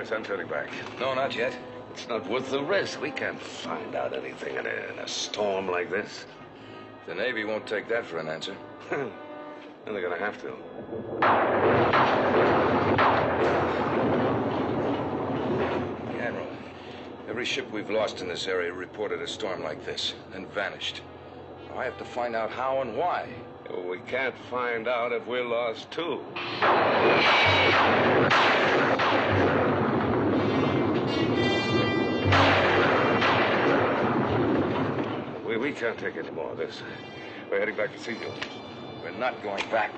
chance, I'm turning back. No, not yet. It's not worth the risk. We can't find out anything in a storm like this. The Navy won't take that for an answer. And they're gonna have to. Admiral, every ship we've lost in this area reported a storm like this, then vanished. Now I have to find out how and why. Well, we can't find out if we're lost, too. We can't take any more of this. We're heading back to Seafield. We're not going back.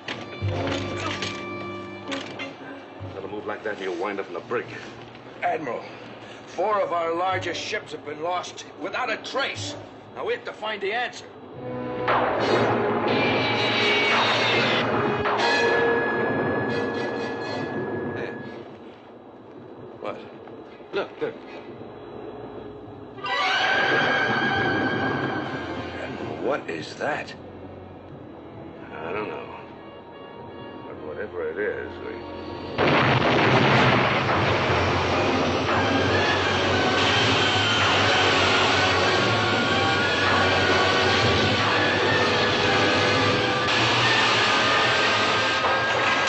Another move like that and you'll wind up in a brig. Admiral, 4 of our largest ships have been lost without a trace. Now we have to find the answer. Hey. What? Look. What is that? I don't know. But whatever it is,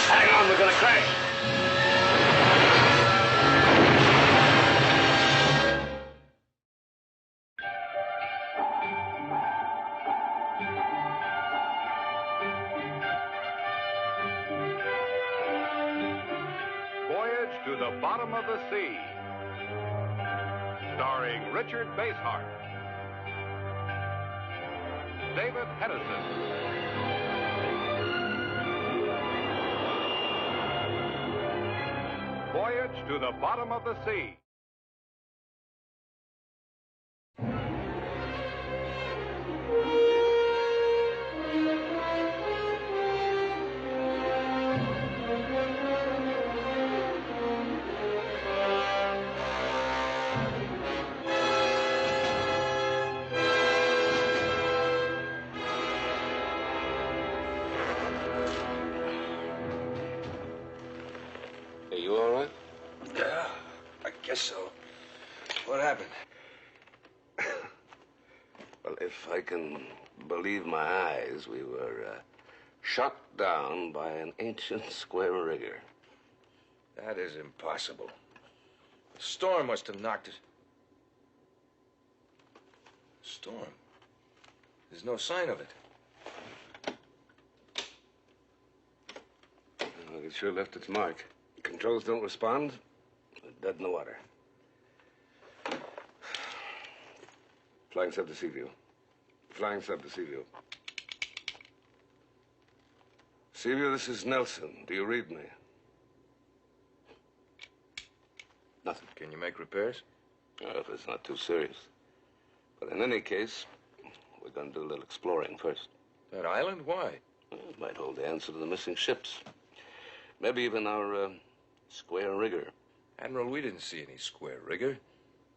hang on, we're gonna crash. Voyage to the Bottom of the Sea, starring Richard Basehart, David Hedison, Voyage to the Bottom of the Sea. Hey, you all right? Yeah, I guess so. What happened? Well, if I can believe my eyes, we were shot down by an ancient square rigger. That is impossible. The storm must have knocked it. Storm? There's no sign of it. Well, it sure left its mark. Controls don't respond. We're dead in the water. Flying sub to Seaview. Flying sub to Seaview. Seaview, this is Nelson. Do you read me? Nothing. Can you make repairs? If it's not too serious. But in any case, we're going to do a little exploring first. That island? Why? Well, it might hold the answer to the missing ships. Maybe even our square rigger. Admiral, we didn't see any square rigger.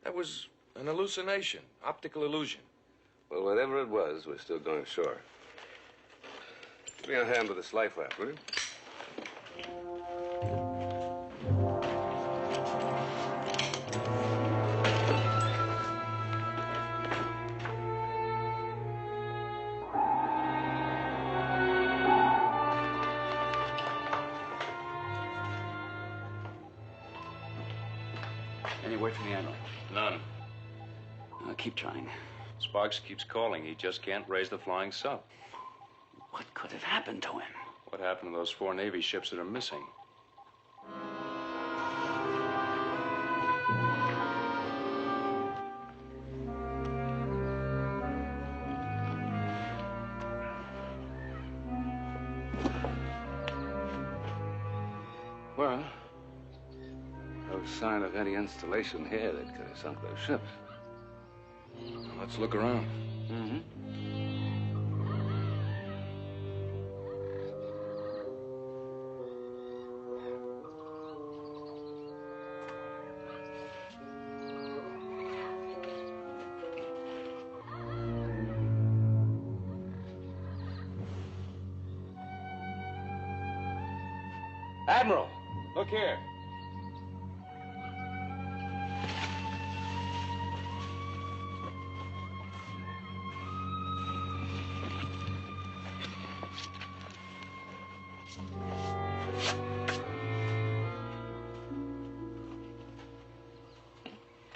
That was an hallucination, optical illusion. Well, whatever it was, we're still going ashore. Give me a hand with this life raft, will you? Any word from the Admiral? None. Keep trying. Sparks keeps calling. He just can't raise the flying sub. What could have happened to him? What happened to those 4 Navy ships that are missing? Well, no sign of any installation here that could have sunk those ships. Let's look around. Mm-hmm. Admiral, look here.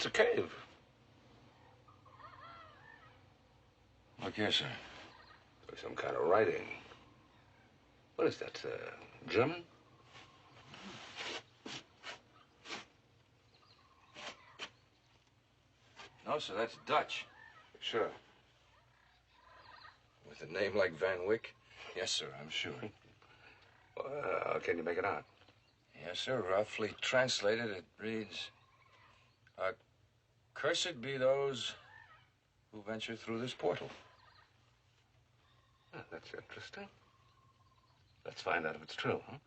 a cave. Look here, sir. There's some kind of writing. What is that, German? No, sir, that's Dutch. Sure. With a name like Van Wyck? Yes, sir, I'm sure. Well, can you make it out? Yes, sir. Roughly translated, it reads, "Cursed be those who venture through this portal." Oh, that's interesting. Let's find out if it's true, huh?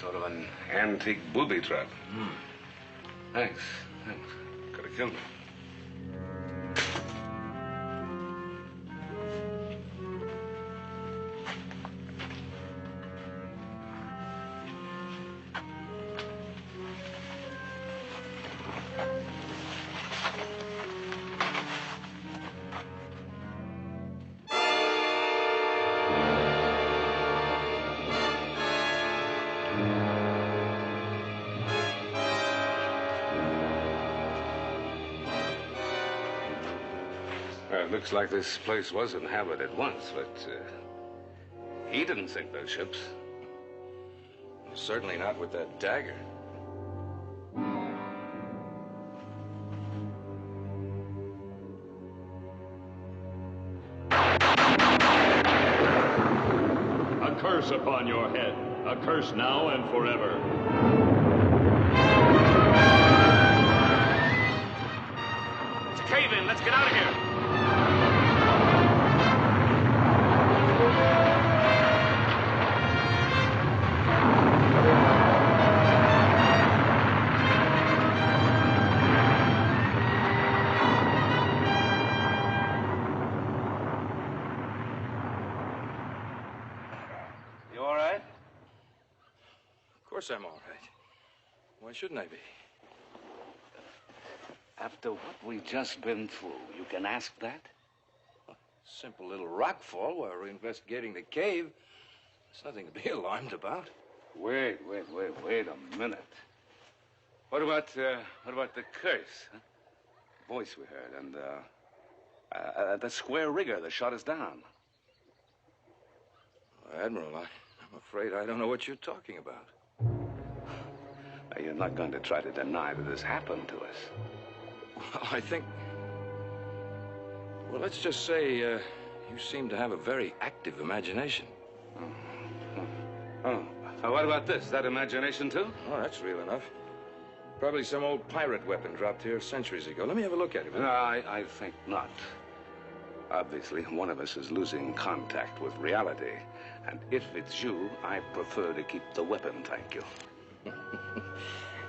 Sort of an antique booby trap. Thanks. Could have killed me. Well, it looks like this place was inhabited once, but he didn't sink those ships. Certainly not with that dagger. A curse upon your head. A curse now and forever. It's a cave-in. Let's get out of here. You all right? Of course I'm all right. Why shouldn't I be? After what we've just been through, you can ask that? Simple little rock fall while we're investigating the cave. There's nothing to be alarmed about. Wait a minute. What about the curse? Huh? Voice we heard, and the square rigger that shot us down. Admiral, I'm afraid I don't know what you're talking about. Now, you're not going to try to deny that this happened to us. Well, I think... Well, let's just say you seem to have a very active imagination. Oh, what about this? Is that imagination, too? Oh, that's real enough. Probably some old pirate weapon dropped here centuries ago. Let me have a look at it. No, I think not. Obviously, one of us is losing contact with reality. And if it's you, I prefer to keep the weapon, thank you.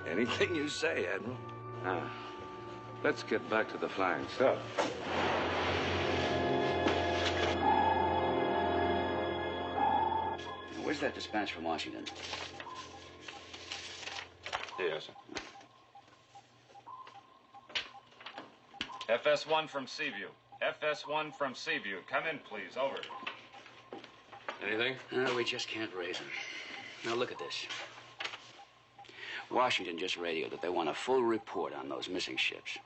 Anything you say, Admiral. Let's get back to the flying stuff. Where's that dispatch from Washington? Yes, sir. FS1 from Seaview. FS1 from Seaview. Come in, please. Over. Anything? No, we just can't raise him. Now, look at this. Washington just radioed that they want a full report on those missing ships.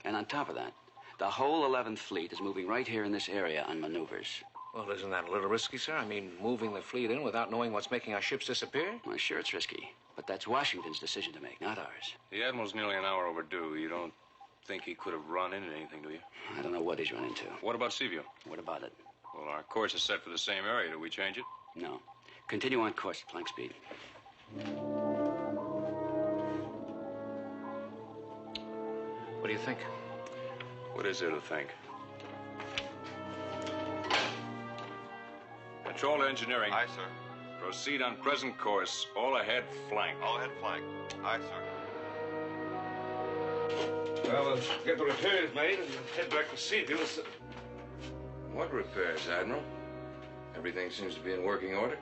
And on top of that, the whole 11th Fleet is moving right here in this area on maneuvers. Well, isn't that a little risky, sir? I mean, moving the fleet in without knowing what's making our ships disappear? Well, sure, it's risky, but that's Washington's decision to make, not ours. The Admiral's nearly an hour overdue. You don't think he could have run into anything, do you? I don't know what he's run into. What about Seaview? What about it? Well, our course is set for the same area. Do we change it? No. Continue on course at flank speed. What do you think? What is there to think? Control engineering. Aye, sir. Proceed on present course. All ahead flank. All ahead flank. Aye, sir. Well, let's get the repairs made and head back to Seaview. What repairs, Admiral? Everything seems to be in working order.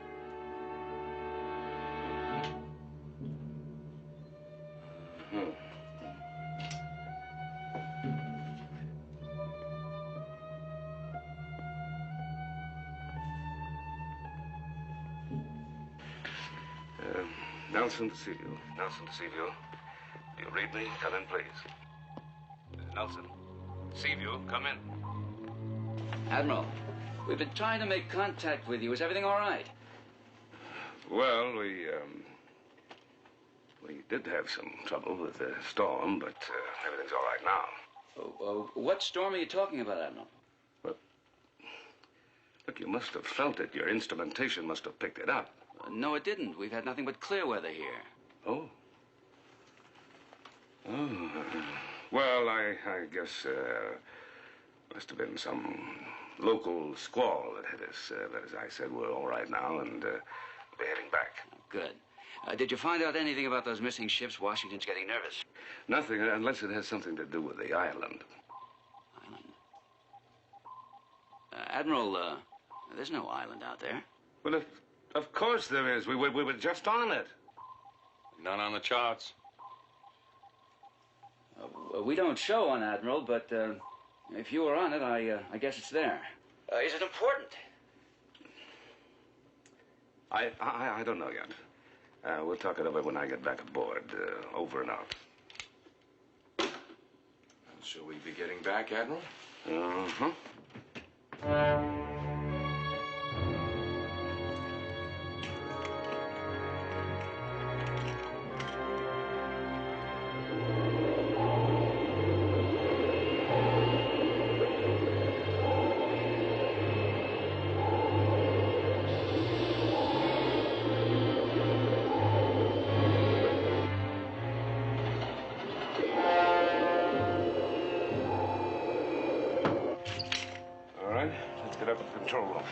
Nelson to see you. Nelson to see you. Do you read me? Come in, please. Nelson. Seaview, come in. Admiral, we've been trying to make contact with you. Is everything all right? Well, we did have some trouble with the storm, but everything's all right now. What storm are you talking about, Admiral? Well, look, you must have felt it. Your instrumentation must have picked it up. No, it didn't. We've had nothing but clear weather here. Oh. Oh. Well, I guess must have been some local squall that hit us. But as I said, we're all right now, and we're heading back. Good. Did you find out anything about those missing ships? Washington's getting nervous. Nothing, unless it has something to do with the island. Island? Admiral, there's no island out there. Well, of course there is. We were just on it. None on the charts. We don't show on Admiral, but if you were on it, I guess it's there. Is it important? I don't know yet. We'll talk it over when I get back aboard. Over and out. Shall we be getting back, Admiral? Uh-huh. Control room.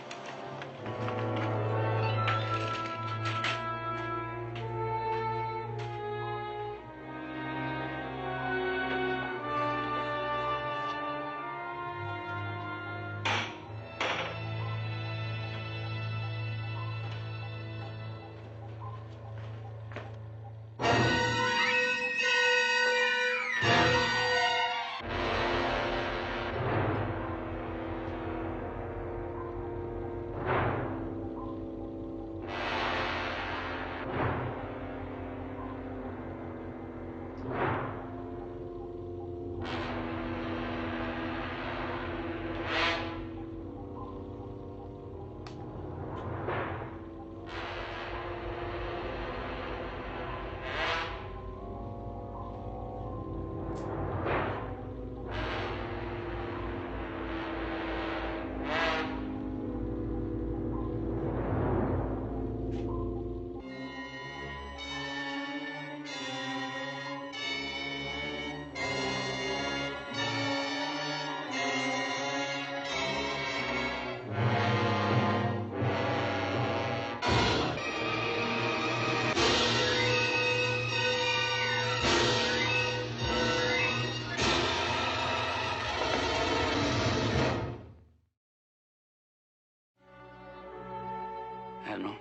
Admiral,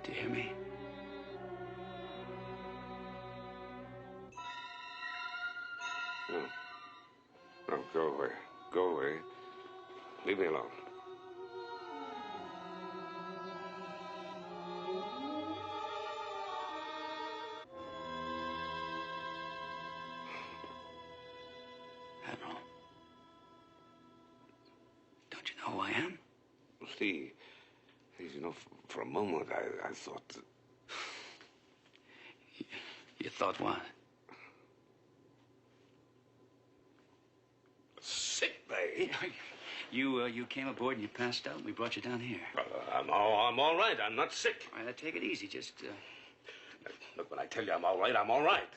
do you hear me? No. No, go away. Go away. Leave me alone. Admiral, don't you know who I am? Please, you know, for a moment, I thought that... You thought what? Sick bay? You came aboard and you passed out, and we brought you down here. I'm all right. I'm not sick. All right, take it easy. Just, Look, when I tell you I'm all right, I'm all right.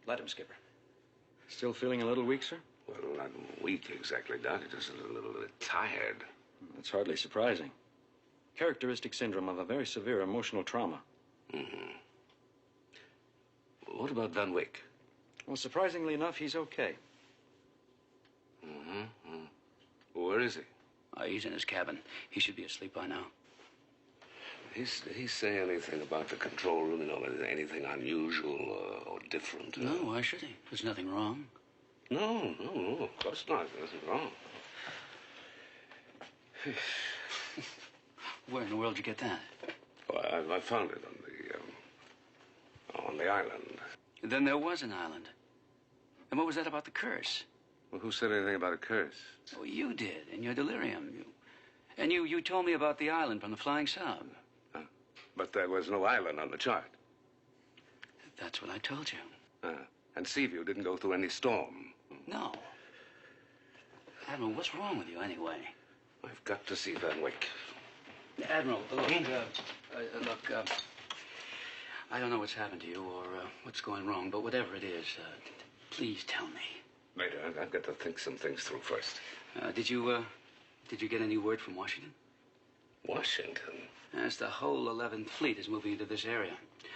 let him, Skipper. Still feeling a little weak, sir? Well, not weak exactly, Doc. Just a little bit tired. That's hardly surprising. Characteristic syndrome of a very severe emotional trauma. Mm-hmm. What about Van Wyck? Well, surprisingly enough, he's okay. Mm-hmm. Where is he? He's in his cabin. He should be asleep by now. Did he say anything about the control room? You know, anything unusual or different? No, why should he? There's nothing wrong. No, of course not. There's nothing wrong. Where in the world did you get that? Oh, I found it on the island. Then there was an island. And what was that about the curse? Well, who said anything about a curse? Oh, you did, in your delirium. You told me about the island from the flying sub. But there was no island on the chart. That's what I told you. And Seaview didn't go through any storm. No. Admiral, what's wrong with you anyway? I've got to see Van Wyck. Admiral, look, I don't know what's happened to you or what's going wrong, but whatever it is, please tell me. Later, I've got to think some things through first. Did you get any word from Washington? Washington? Yes, the whole 11th Fleet is moving into this area.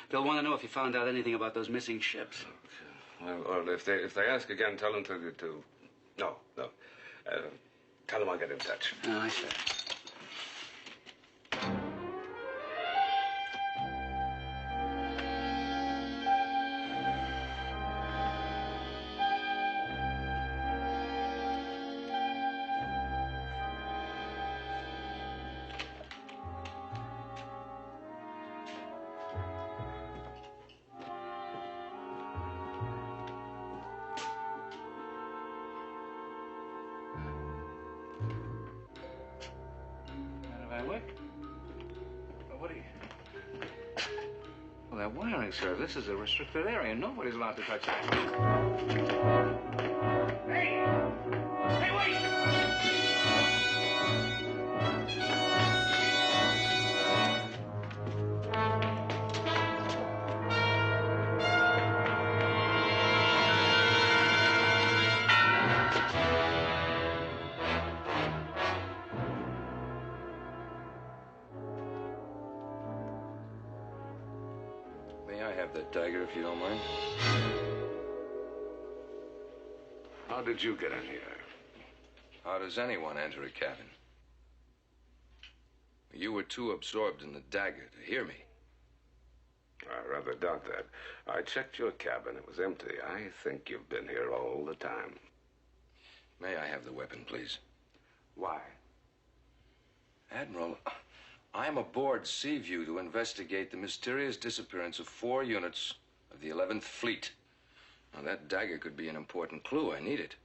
They'll want to know if you found out anything about those missing ships. Okay. Well, if they ask again, tell them to... No. Tell them I'll get in touch. Oh, I see. Well, that wiring, sir, this is a restricted area. Nobody's allowed to touch that. Hey! Hey, wait! That dagger, if you don't mind. How did you get in here? How does anyone enter a cabin? You were too absorbed in the dagger to hear me. I rather doubt that. I checked your cabin. It was empty. I think you've been here all the time. May I have the weapon, please? Why? Admiral, I'm aboard Seaview to investigate the mysterious disappearance of 4 units of the 11th Fleet. Now, that dagger could be an important clue. I need it.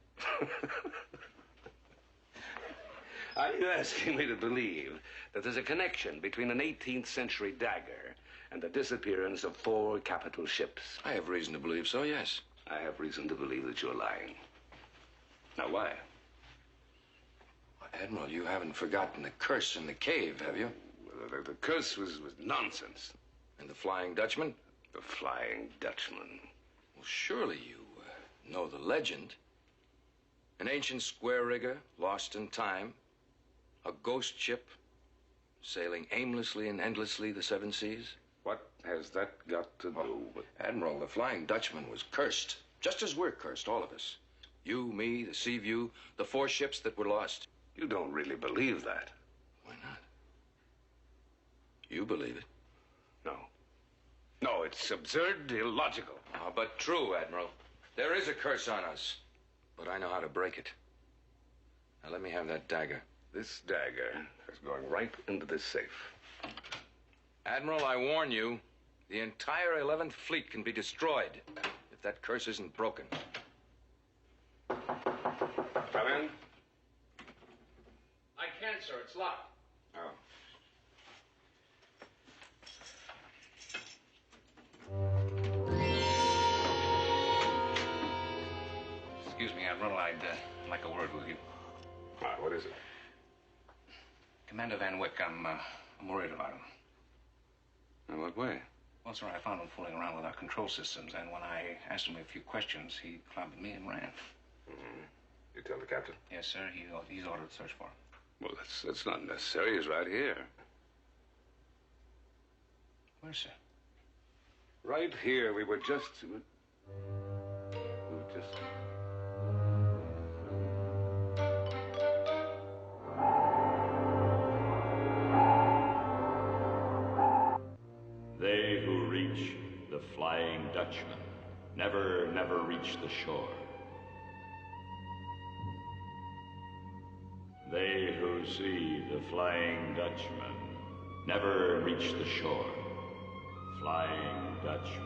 Are you asking me to believe that there's a connection between an 18th century dagger and the disappearance of 4 capital ships? I have reason to believe so, yes. I have reason to believe that you're lying. Now, why? Admiral, you haven't forgotten the curse in the cave, have you? The curse was nonsense. And the Flying Dutchman? The Flying Dutchman. Well, surely you know the legend. An ancient square rigger lost in time. A ghost ship sailing aimlessly and endlessly the 7 seas. What has that got to do with... Admiral, the Flying Dutchman was cursed. Just as we're cursed, all of us. You, me, the Seaview, the 4 ships that were lost. You don't really believe that. Why not? You believe it? No. No, it's absurd, illogical. But true, Admiral. There is a curse on us. But I know how to break it. Now, let me have that dagger. This dagger is going right into this safe. Admiral, I warn you, the entire 11th Fleet can be destroyed if that curse isn't broken. Come in. I can't, sir. It's locked. Oh. Excuse me, Admiral. I'd like a word with you. All right, what is it? Commander Van Wyck, I'm worried about him. In what way? Well, sir, I found him fooling around with our control systems, and when I asked him a few questions, he clobbered me and ran. Mm-hmm. You tell the captain? Yes, sir. He's ordered a search for him. Well, that's not necessary. He's right here. Where, sir? Right here. We were just... Voyage, the Flying Dutchman, never reached the shore. They who see the Flying Dutchman never reach the shore. Flying Dutchman.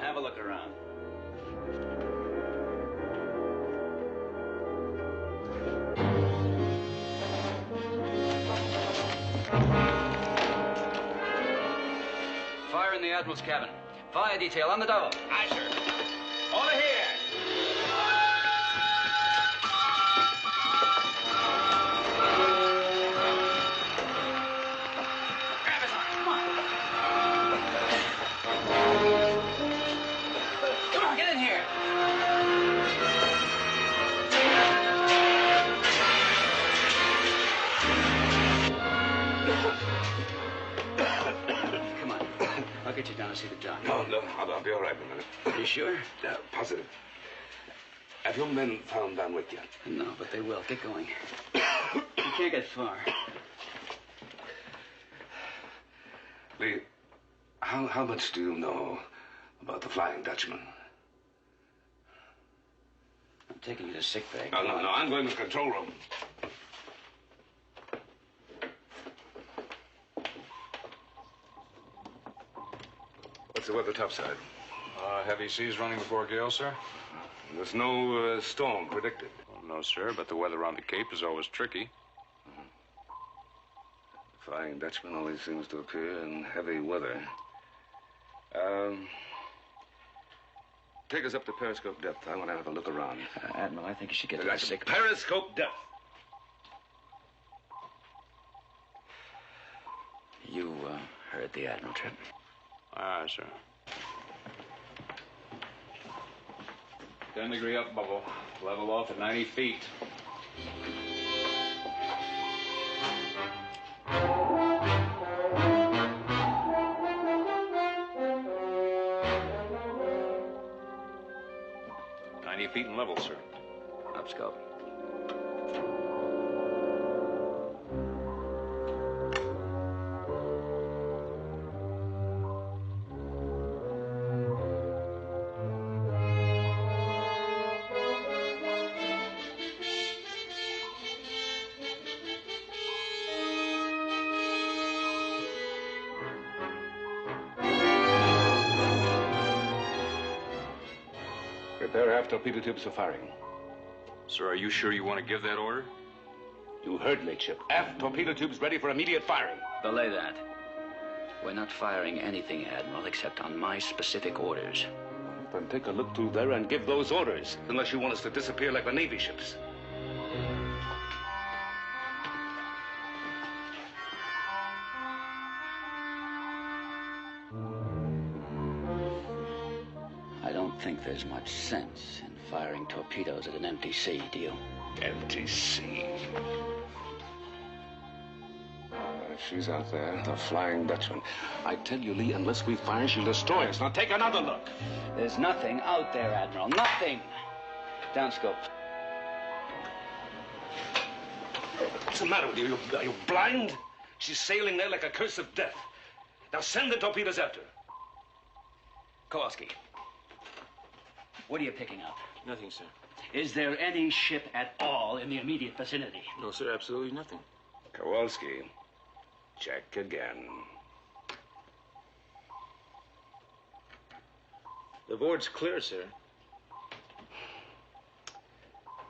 Have a look around. Fire in the Admiral's cabin. Fire detail on the double. Aye, sir. Over here. Grab his arm. Come on. Come on, get in here. Come on. I'll get you down to see the doc. No, I'll be all right in a minute. You sure? Positive. Have your men found Van Wyck yet? No, but they will. Get going. You can't get far. Lee, how much do you know about the Flying Dutchman? I'm taking you to sick bay. No, I'm going to the control room. What's the weather topside? Heavy seas running before gale, sir? There's no storm predicted. Well, no, sir, but the weather on the Cape is always tricky. The Flying Dutchman always seems to appear in heavy weather. Take us up to periscope depth. I want to have a look around. Admiral, I think you should get to the sick bay. Periscope depth. You heard the Admiral, Trip. Aye, sir. 10-degree up bubble. Level off at 90 feet. Feet and level, sir. Up scope. Prepare aft torpedo tubes for firing. Sir, are you sure you want to give that order? You heard me, Chip. Aft torpedo tubes ready for immediate firing. Belay that. We're not firing anything, Admiral, except on my specific orders. Then take a look through there and give those orders, unless you want us to disappear like the Navy ships. I don't think there's much sense in firing torpedoes at an empty sea, do you? Empty sea. She's out there, the Flying Dutchman. I tell you, Lee, unless we fire, she'll destroy us. Now take another look. There's nothing out there, Admiral. Nothing. Downscope. What's the matter with you? Are you blind? She's sailing there like a curse of death. Now send the torpedoes after her. Kowalski. What are you picking up? Nothing, sir. Is there any ship at all in the immediate vicinity? No, sir, absolutely nothing. Kowalski, check again. The board's clear, sir.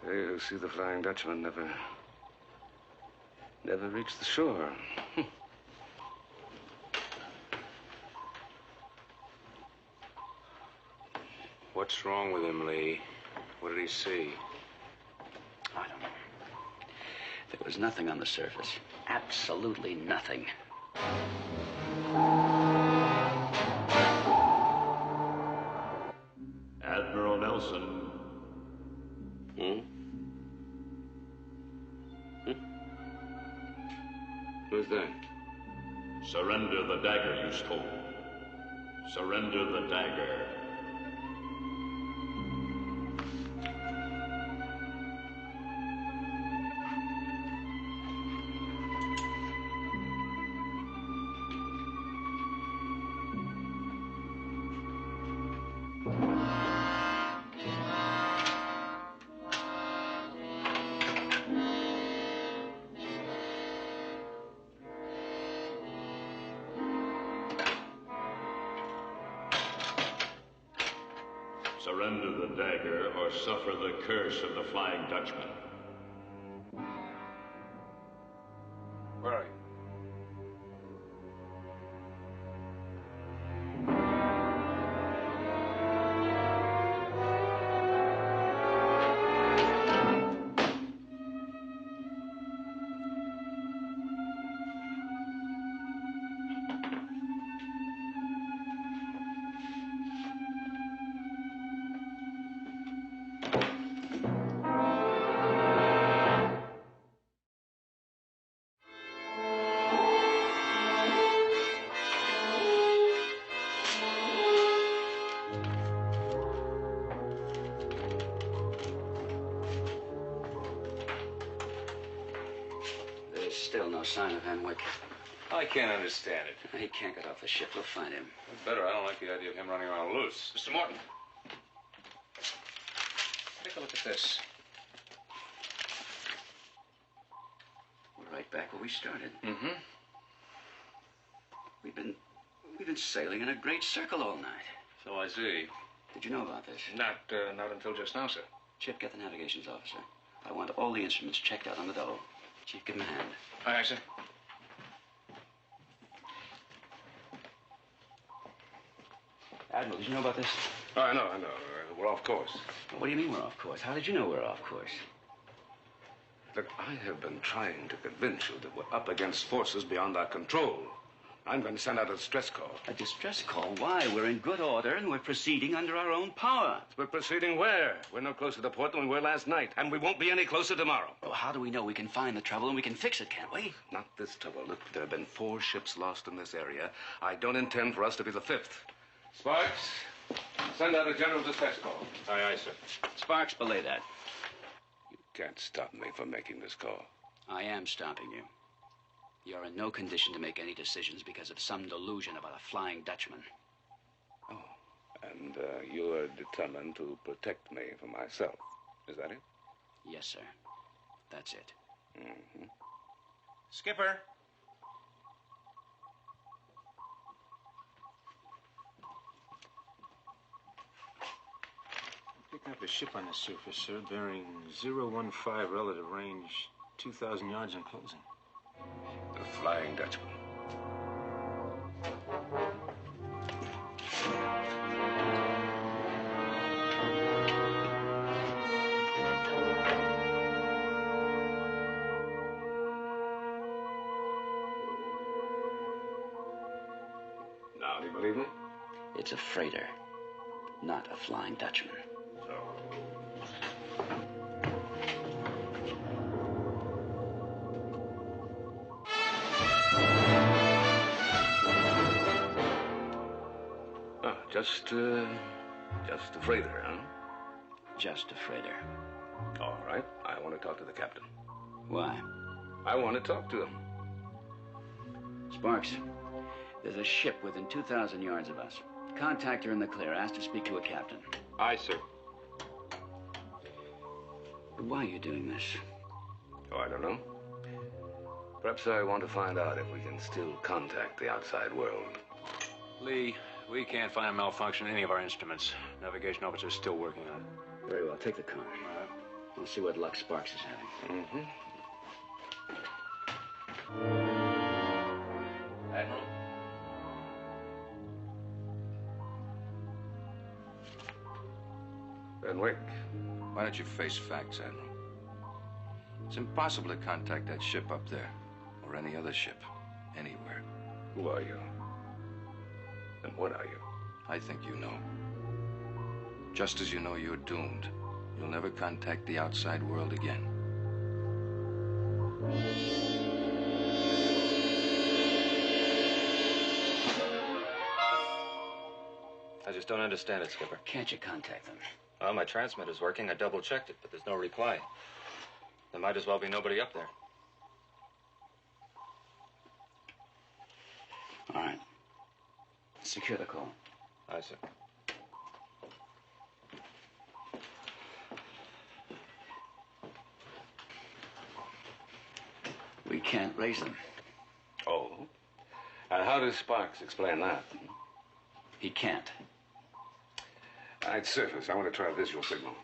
You see, the Flying Dutchman never reached the shore. What's wrong with him, Lee? What did he see? I don't know. There was nothing on the surface. Absolutely nothing. Admiral Nelson. Who's that? Surrender the dagger you stole. Surrender the dagger. Surrender the dagger or suffer the curse of the Flying Dutchman. Where are you? There's still no sign of Henwick. I can't understand it. He can't get off the ship. We'll find him. Better. I don't like the idea of him running around loose. Mr. Morton. Take a look at this. We're right back where we started. Mm-hmm. We've been sailing in a great circle all night. So I see. Did you know about this? Not until just now, sir. Chip, get the navigations officer. I want all the instruments checked out on the double. Chief, give him a hand. Aye, aye, sir. Admiral, did you know about this? Oh, I know. We're off course. What do you mean we're off course? How did you know we're off course? Look, I have been trying to convince you that we're up against forces beyond our control. I'm going to send out a distress call. A distress call? Why? We're in good order and we're proceeding under our own power. We're proceeding where? We're no closer to port than we were last night, and we won't be any closer tomorrow. Well, how do we know we can find the trouble and we can fix it, can't we? Not this trouble. Look, there have been 4 ships lost in this area. I don't intend for us to be the 5th. Sparks, send out a general distress call. Aye, aye, sir. Sparks, belay that. You can't stop me from making this call. I am stopping you. You're in no condition to make any decisions because of some delusion about a Flying Dutchman. Oh, and you're determined to protect me from myself. Is that it? Yes, sir. That's it. Mm-hmm. Skipper. Picking up a ship on the surface, sir, bearing 015 relative range, 2,000 yards in closing. The Flying Dutchman. Now, do you believe me? It's a freighter, not a Flying Dutchman. Just a freighter, huh? Just a freighter. All right. I want to talk to the captain. Why? I want to talk to him. Sparks, there's a ship within 2,000 yards of us. Contact her in the clear. Ask to speak to a captain. Aye, sir. Why are you doing this? Oh, I don't know. Perhaps I want to find out if we can still contact the outside world. Lee, we can't find a malfunction in any of our instruments. Navigation officer's still working on it. Very well. Take the car. We'll see what luck Sparks is having. Mm-hmm. Admiral? Henwick. Why don't you face facts, Admiral? It's impossible to contact that ship up there, or any other ship, anywhere. Who are you? And what are you? I think you know. Just as you know you're doomed. You'll never contact the outside world again. just don't understand it, Skipper. Can't you contact them? Well, my transmitter's working. I double-checked it, but there's no reply. There might as well be nobody up there. All right. Secure the call. Aye, sir. We can't raise them. Oh? How does Sparks explain that? He can't. All right, surface. I want to try a visual signal.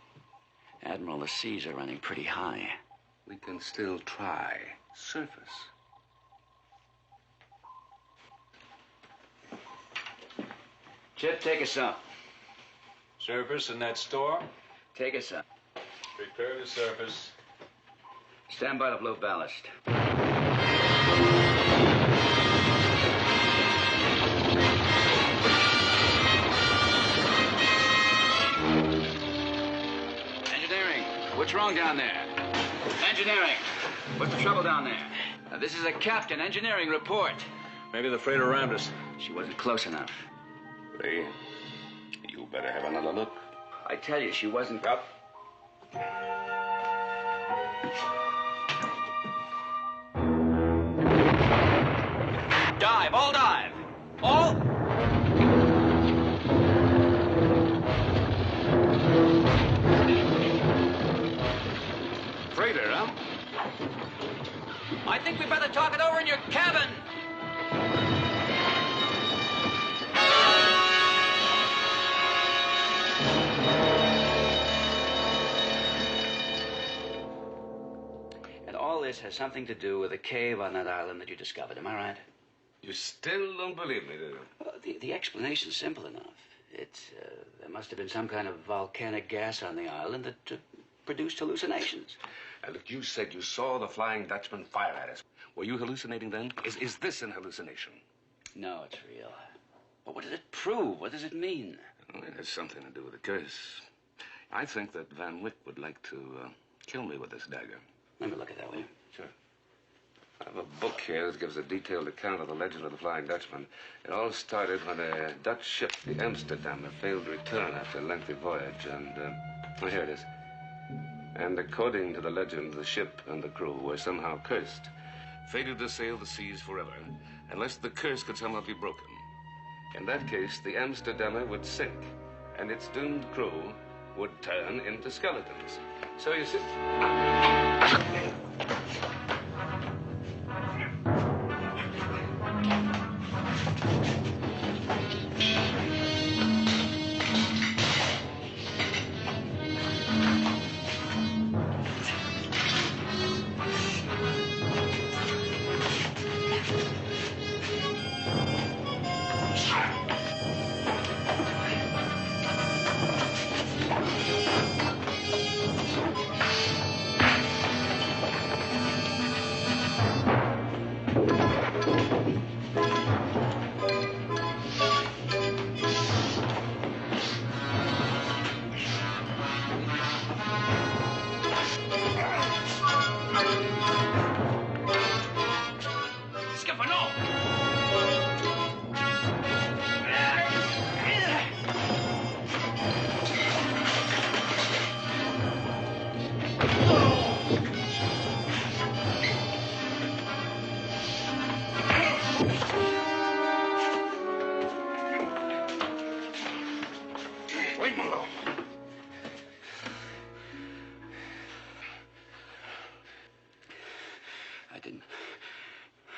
Admiral, the seas are running pretty high. We can still try surface. Chip, take us up. Surface in that store? Take us up. Prepare to surface. Stand by to blow ballast. Engineering, what's wrong down there? Engineering, what's the trouble down there? This is a captain. Engineering report. Maybe the freighter rammed us. She wasn't close enough. Lee, you better have another look. I tell you, she wasn't up. Dive, all dive. All. Freighter, huh? I think we better talk it over in your cabin. And all this has something to do with a cave on that island that you discovered, am I right? You still don't believe me, do you? Well, the explanation's simple enough. There must have been some kind of volcanic gas on the island that produced hallucinations. Look, you said you saw the Flying Dutchman fire at us. Were you hallucinating then? Is this an hallucination? No, it's real. But what does it prove? What does it mean? Well, it has something to do with the curse. I think that Van Wyck would like to kill me with this dagger. Let me look at that, will you? Sure. I have a book here that gives a detailed account of the legend of the Flying Dutchman. It all started when a Dutch ship, the Amsterdam, failed to return after a lengthy voyage, and, well, here it is. And according to the legend, the ship and the crew were somehow cursed, fated to sail the seas forever, unless the curse could somehow be broken. In that case, the Amsterdammer would sink, and its doomed crew would turn into skeletons. So you see...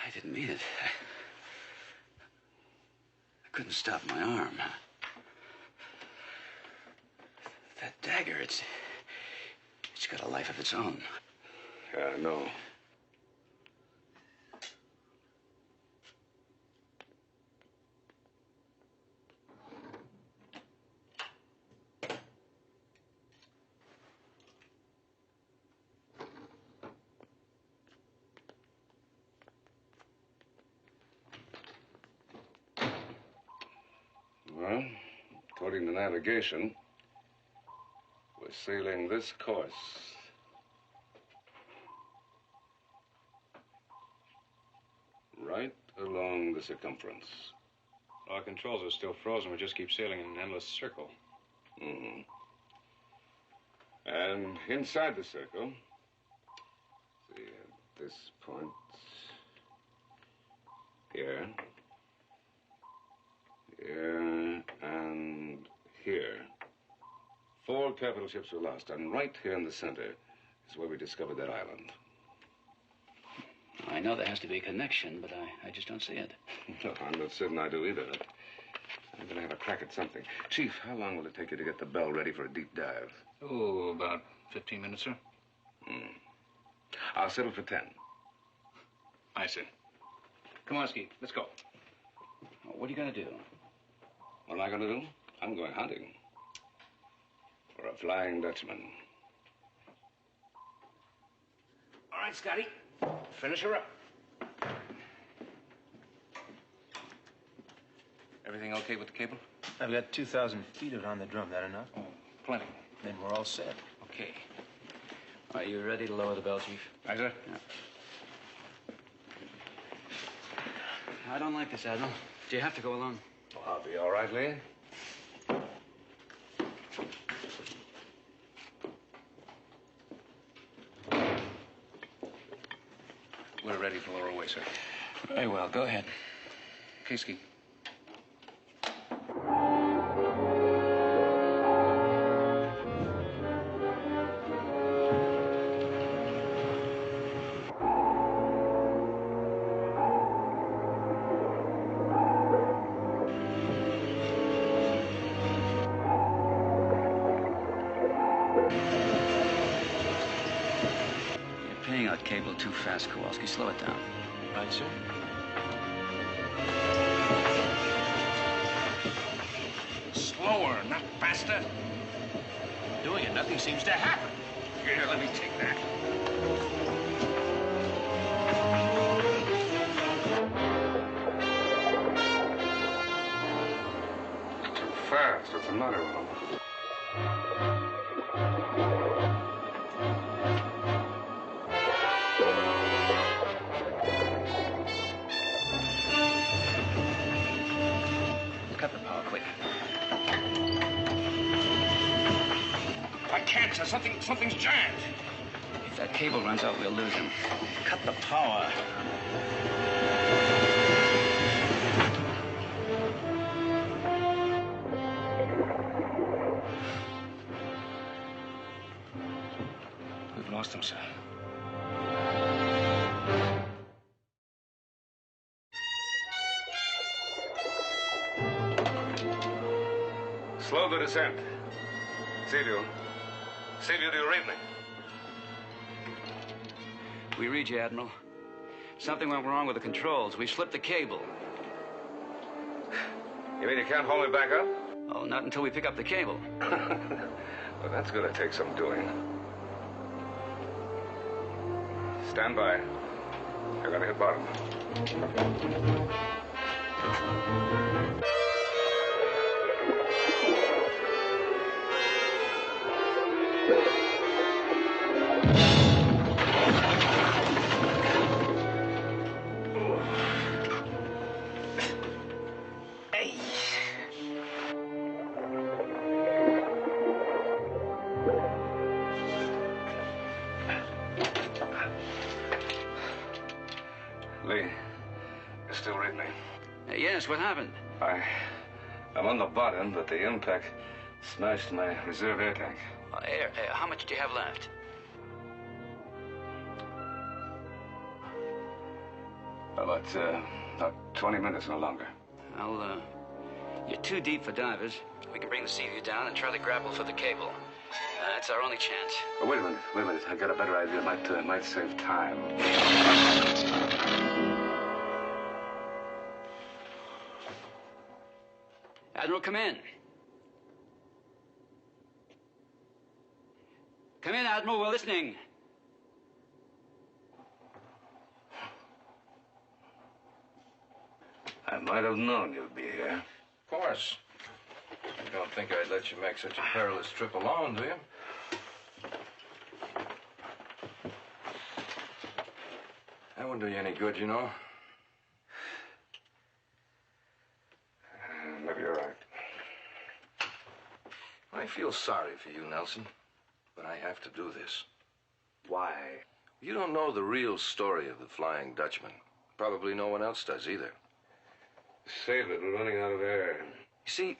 I didn't mean it. I couldn't stop my arm. That dagger, it's got a life of its own. Yeah, I know. Well, according to navigation, we're sailing this course. Right along the circumference Our controls are still frozen. We just keep sailing in an endless circle. Mm-hmm. And inside the circle, see, at this point, here, and here, 4 capital ships were lost, and right here in the center is where we discovered that island. I know there has to be a connection, but I just don't see it. No, I'm not certain I do either. I'm going to have a crack at something. Chief, how long will it take you to get the bell ready for a deep dive? Oh, about 15 minutes, sir. I'll settle for 10. Aye, sir. Come on, Ski. Let's go. What are you going to do? What am I going to do? I'm going hunting. For a Flying Dutchman. All right, Scotty. Finish her up. Everything okay with the cable? I've got 2,000 feet of it on the drum. That enough? Oh, plenty. Then we're all set. Okay. Are you ready to lower the bell, Chief? Aye, sir. Yeah. I don't like this, Admiral. Do you have to go alone? Well, I'll be all right, Lee. We're ready to lower away, sir. Very well. Go ahead. Okay, Ski. Paying out cable too fast, Kowalski. Slow it down. Right, sir? Slower, not faster. Doing it. Nothing seems to happen. Here, let me take that. Too fast. What's the matter with them? Cut the power quick. I can't, sir. Something's jammed. If that cable runs out, we'll lose him. Cut the power. We've lost him, sir. Slow the descent. Seaview. Seaview, do you read me? We read you, Admiral. Something went wrong with the controls. We slipped the cable. You mean you can't haul me back up? Oh, not until we pick up the cable. Well, that's going to take some doing. Stand by. You're going to hit bottom. Lee, you still read me? Yes, what happened? I'm on the bottom, but the impact smashed my reserve air tank. How much do you have left? About 20 minutes, no longer. Well, you're too deep for divers. We can bring the Seaview down and try to grapple for the cable. That's our only chance. Oh, wait a minute. I got a better idea. Might save time. Admiral, come in. Come in, Admiral. We're listening. I might have known you'd be here. Of course. You don't think I'd let you make such a perilous trip alone, do you? That wouldn't do you any good, you know. feel sorry for you, Nelson, but I have to do this. Why? You don't know the real story of the Flying Dutchman. Probably no one else does either. Save it, we're running out of air. You see,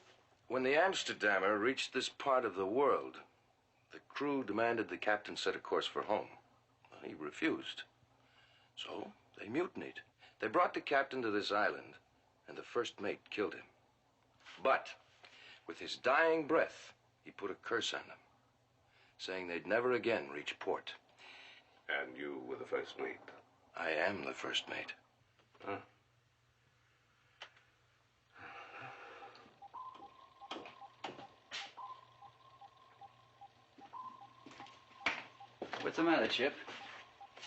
when the Amsterdammer reached this part of the world, the crew demanded the captain set a course for home. Well, he refused. So they mutinied. They brought the captain to this island, and the first mate killed him. But with his dying breath, he put a curse on them, saying they'd never again reach port. And you were the first mate? I am the first mate. Huh? What's the matter, Chip?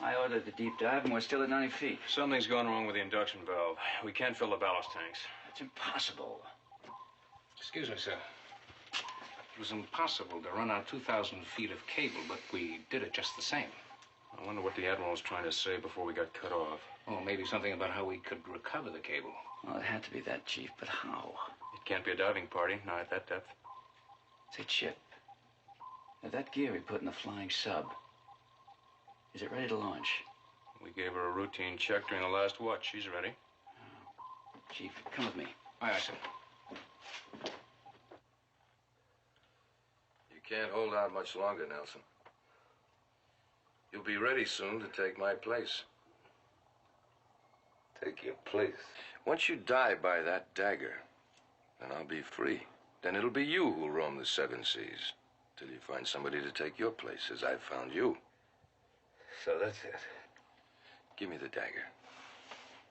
I ordered the deep dive, and we're still at 90 feet. Something's gone wrong with the induction valve. We can't fill the ballast tanks. It's impossible. Excuse me, sir. It was impossible to run out 2,000 feet of cable, but we did it just the same. I wonder what the Admiral was trying to say before we got cut off. Oh, maybe something about how we could recover the cable. Well, it had to be that, Chief, but how? It can't be a diving party, not at that depth. Say, Chip, now that gear we put in the flying sub, is it ready to launch? We gave her a routine check during the last watch. She's ready. Chief, come with me. Aye, aye, sir. You can't hold out much longer, Nelson. You'll be ready soon to take my place. Take your place? Once you die by that dagger, then I'll be free. Then it'll be you who'll roam the seven seas, till you find somebody to take your place, as I've found you. So that's it. Give me the dagger.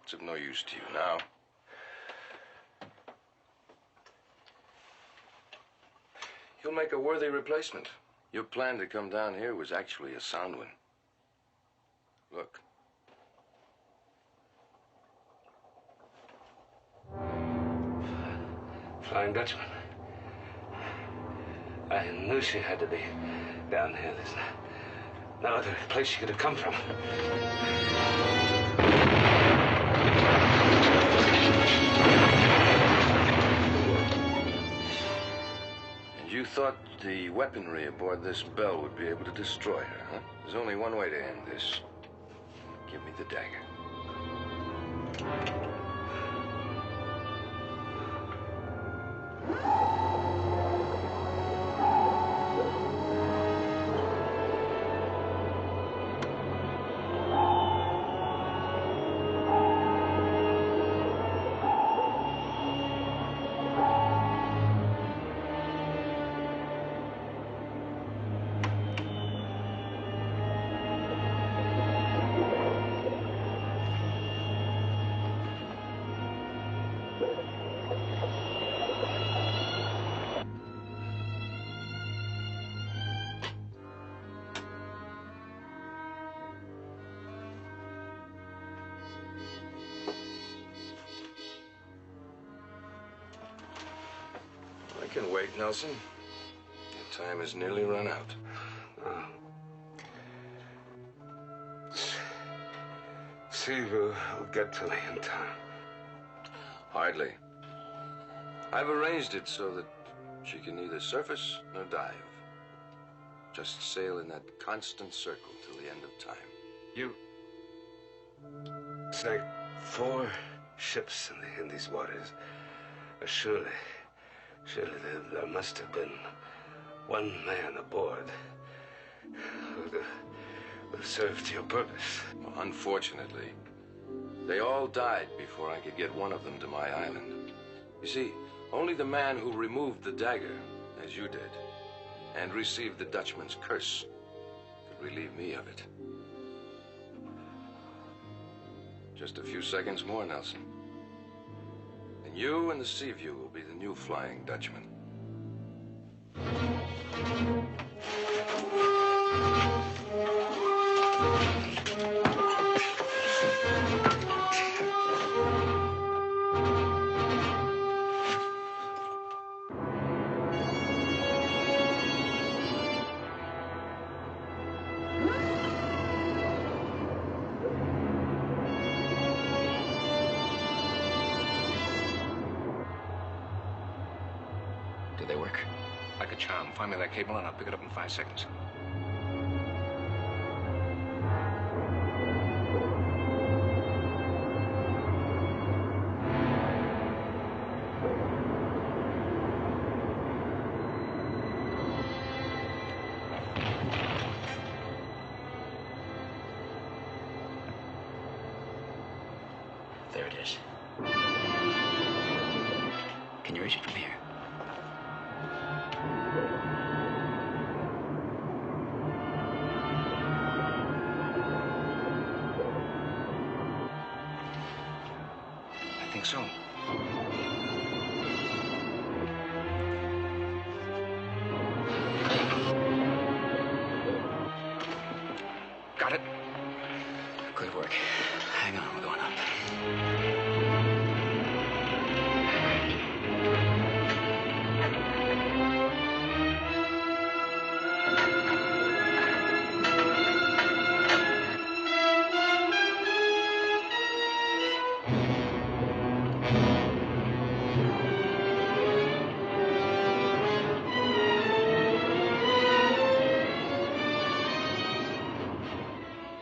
It's of no use to you now. You'll make a worthy replacement. Your plan to come down here was actually a sound one. Look. Flying Dutchman. I knew she had to be down here. There's no other place she could have come from. And you thought the weaponry aboard this Belle would be able to destroy her, huh? There's only one way to end this. Give me the dagger. I can wait, Nelson. Your time has nearly run out. See, we'll get to me in time. Hardly. I've arranged it so that she can neither surface nor dive. Just sail in that constant circle till the end of time. You sank 4 ships in these waters. Surely there must have been one man aboard who served your purpose. Well, unfortunately, they all died before I could get one of them to my island. You see, only the man who removed the dagger, as you did, and received the Dutchman's curse, could relieve me of it. Just a few seconds more, Nelson. And you and the Seaview will be the new Flying Dutchman. Do they work? Like a charm. Find me that cable and I'll pick it up in 5 seconds. There it is. Can you reach it from here? I think so. Got it? Good work. Hang on, we're going up.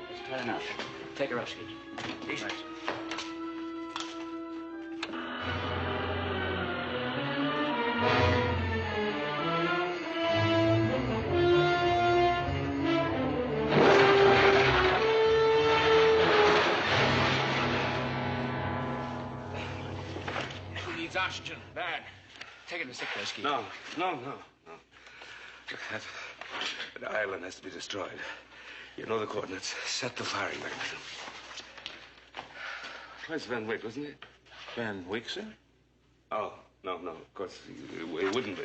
Let's try enough. Take her up, Skeet. Easy. Who needs oxygen? Bad. Take it to sick bay, Skeet. No. Look, that island has to be destroyed. You know the coordinates. Set the firing mechanism. Twice Van Wyck, wasn't it? Van Wyck, sir? Oh, no, of course, it wouldn't be.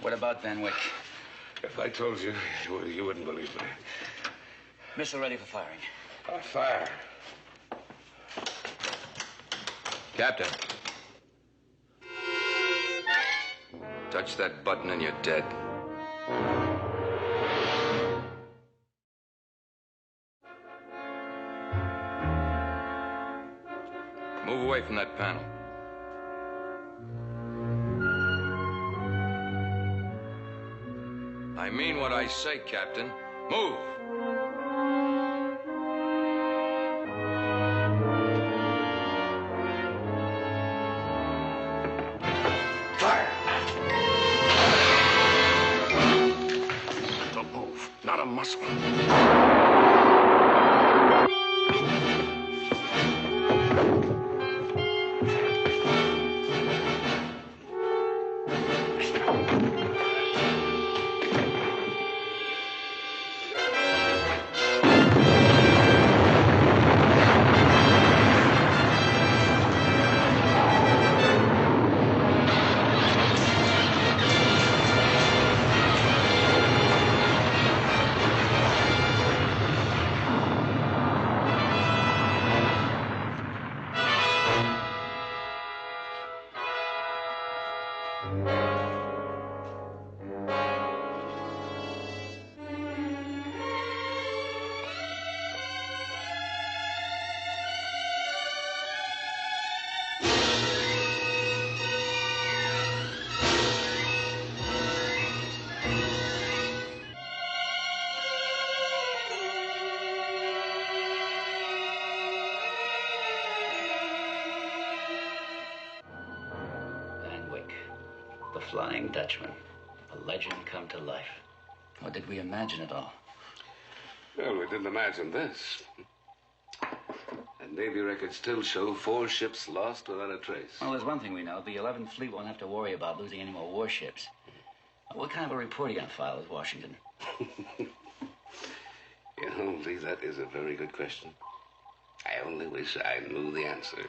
What about Van Wyck? If I told you, you wouldn't believe me. Missile ready for firing. Fire. Captain. Touch that button and you're dead. Move away from that panel. I mean what I say, Captain. Move! Don't move. Not a muscle. Van Wyck, the Flying Dutchman, a legend come to life. Or did we imagine it all? Well, we didn't imagine this. And Navy records still show 4 ships lost without a trace. Well, there's one thing we know. The 11th Fleet won't have to worry about losing any more warships. What kind of a report are you going to file with Washington? You know, Lee, that is a very good question. I only wish I knew the answer.